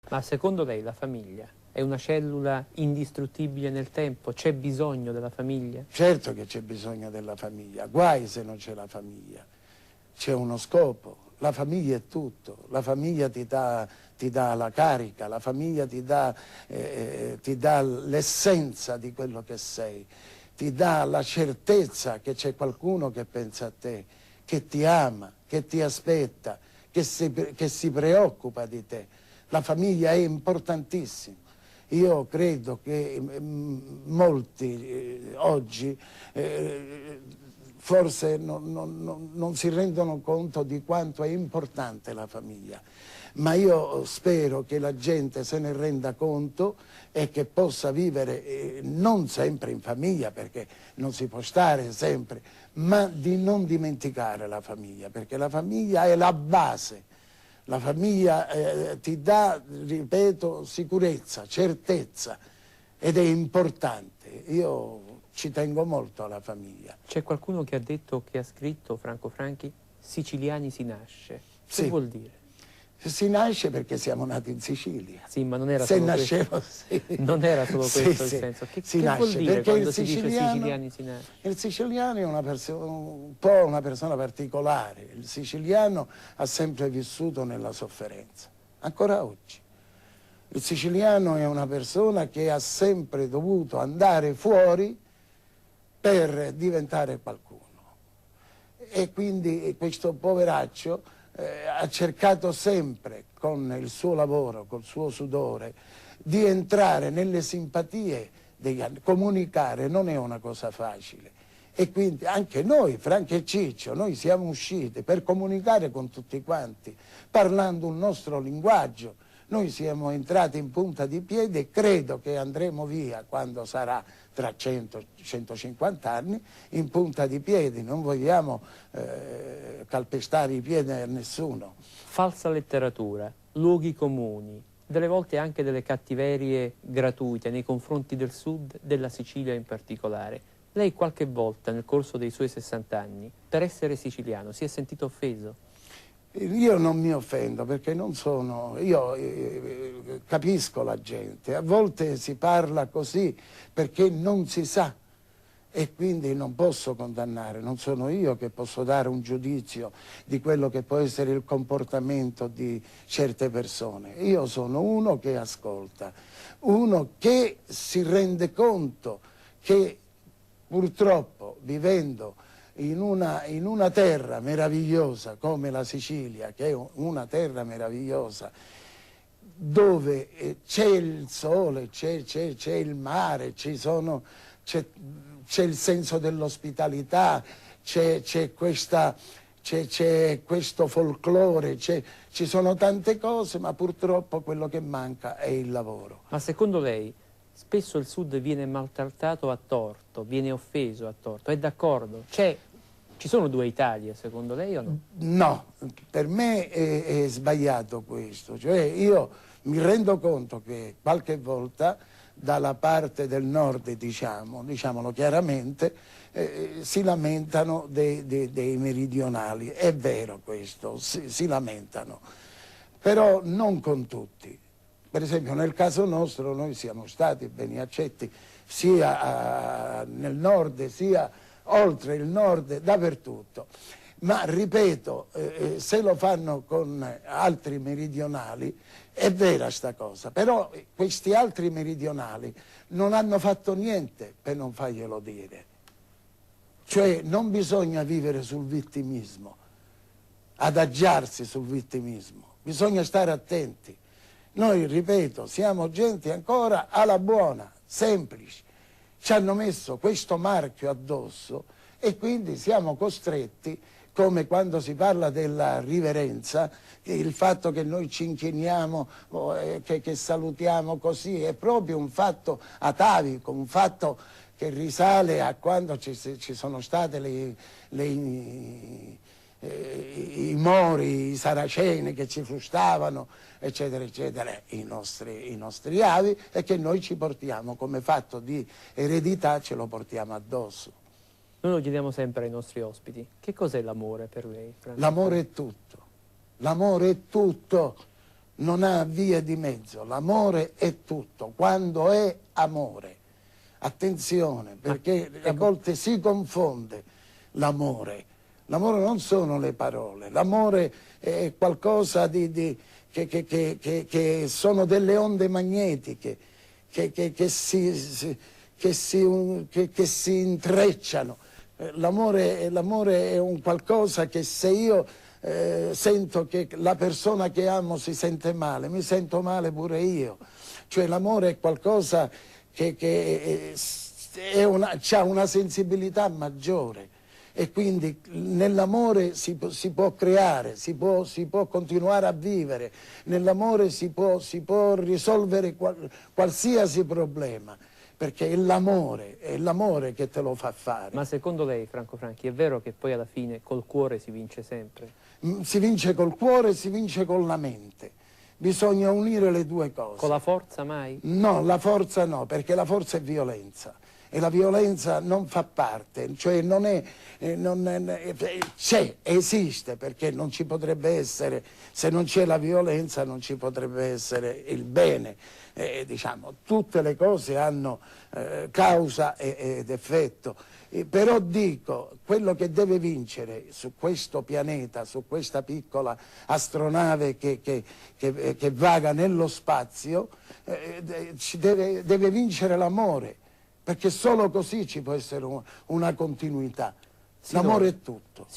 Ma secondo lei la famiglia è una cellula indistruttibile nel tempo? C'è bisogno della famiglia? Certo che c'è bisogno della famiglia, guai se non c'è la famiglia. C'è uno scopo, la famiglia è tutto, la famiglia ti dà la carica, la famiglia ti dà l'essenza di quello che sei, ti dà la certezza che c'è qualcuno che pensa a te, che ti ama, che ti aspetta, che si preoccupa di te. La famiglia è importantissima. Io credo che molti oggi forse non si rendono conto di quanto è importante la famiglia, ma io spero che la gente se ne renda conto e che possa vivere non sempre in famiglia, perché non si può stare sempre, ma di non dimenticare la famiglia, perché la famiglia è la base. La famiglia ti dà, ripeto, sicurezza, certezza, ed è importante. Io ci tengo molto alla famiglia. C'è qualcuno che ha detto, che ha scritto, Franco Franchi, siciliani si nasce. Che Sì. vuol dire? Si nasce perché siamo nati in Sicilia. Sì, ma non era Se solo nascevo, questo. sì. Non era solo Sì, questo il sì. senso. Che Si vuol nasce dire perché quando il si dice siciliano, siciliani si nasce? il siciliano è un po' una persona particolare. Il siciliano ha sempre vissuto nella sofferenza, ancora oggi. Il siciliano è una persona che ha sempre dovuto andare fuori per diventare qualcuno. E quindi questo poveraccio ha cercato sempre, con il suo lavoro, col suo sudore, di entrare nelle simpatie degli altri. Comunicare non è una cosa facile. E quindi anche noi, Franco e Ciccio, noi siamo usciti per comunicare con tutti quanti, parlando un nostro linguaggio. Noi siamo entrati in punta di piedi e credo che andremo via quando sarà tra 100-150 anni in punta di piedi. Non vogliamo calpestare i piedi a nessuno. Falsa letteratura, luoghi comuni, delle volte anche delle cattiverie gratuite nei confronti del sud, della Sicilia in particolare. Lei qualche volta nel corso dei suoi 60 anni, per essere siciliano, si è sentito offeso? Io non mi offendo perché non sono, io capisco la gente, a volte si parla così perché non si sa e quindi non posso condannare, non sono io che posso dare un giudizio di quello che può essere il comportamento di certe persone. Io sono uno che ascolta, uno che si rende conto che purtroppo vivendo in una terra meravigliosa come la Sicilia, che è una terra meravigliosa, dove c'è il sole, c'è il mare, c'è il senso dell'ospitalità, c'è questo folklore, ci sono tante cose, ma purtroppo quello che manca è il lavoro. Ma secondo lei spesso il Sud viene maltrattato a torto, viene offeso a torto, è d'accordo? Ci sono due Italie secondo lei o no? No, per me è sbagliato questo, cioè io mi rendo conto che qualche volta dalla parte del nord, diciamolo chiaramente, si lamentano dei meridionali, è vero questo, si lamentano, però non con tutti. Per esempio nel caso nostro noi siamo stati ben accetti sia nel nord sia oltre il nord, dappertutto. Ma ripeto, se lo fanno con altri meridionali è vera sta cosa, però questi altri meridionali non hanno fatto niente per non farglielo dire. Cioè non bisogna vivere sul vittimismo, adagiarsi sul vittimismo, bisogna stare attenti. Noi, ripeto, siamo gente ancora alla buona, semplici. Ci hanno messo questo marchio addosso e quindi siamo costretti, come quando si parla della riverenza, il fatto che noi ci inchiniamo, che salutiamo così, è proprio un fatto atavico, un fatto che risale a quando ci sono state i Mori, i Saraceni che ci frustavano, eccetera, eccetera, i nostri avi, e che noi ci portiamo come fatto di eredità, ce lo portiamo addosso. Noi lo chiediamo sempre ai nostri ospiti. Che cos'è l'amore per lei, Franco? L'amore è tutto, l'amore è tutto. non ha vie di mezzo, l'amore è tutto, quando è amore. Attenzione, perché a volte si confonde l'amore. L'amore non sono le parole, l'amore è qualcosa che sono delle onde magnetiche che si intrecciano. L'amore è un qualcosa che se io sento che la persona che amo si sente male, mi sento male pure io. Cioè l'amore è qualcosa che ha una sensibilità maggiore e quindi nell'amore si può creare, si può continuare a vivere, nell'amore si può risolvere qualsiasi problema, perché è l'amore che te lo fa fare. Ma secondo lei, Franco Franchi, è vero che poi alla fine col cuore si vince sempre? Si vince col cuore, si vince con la mente. Bisogna unire le due cose. Con la forza mai? No, la forza no, perché la forza è violenza. E la violenza non fa parte, cioè esiste, perché non ci potrebbe essere, se non c'è la violenza non ci potrebbe essere il bene. Diciamo, tutte le cose hanno causa ed effetto. Però dico, quello che deve vincere su questo pianeta, su questa piccola astronave che vaga nello spazio, deve vincere l'amore. Perché solo così ci può essere una continuità. L'amore è tutto.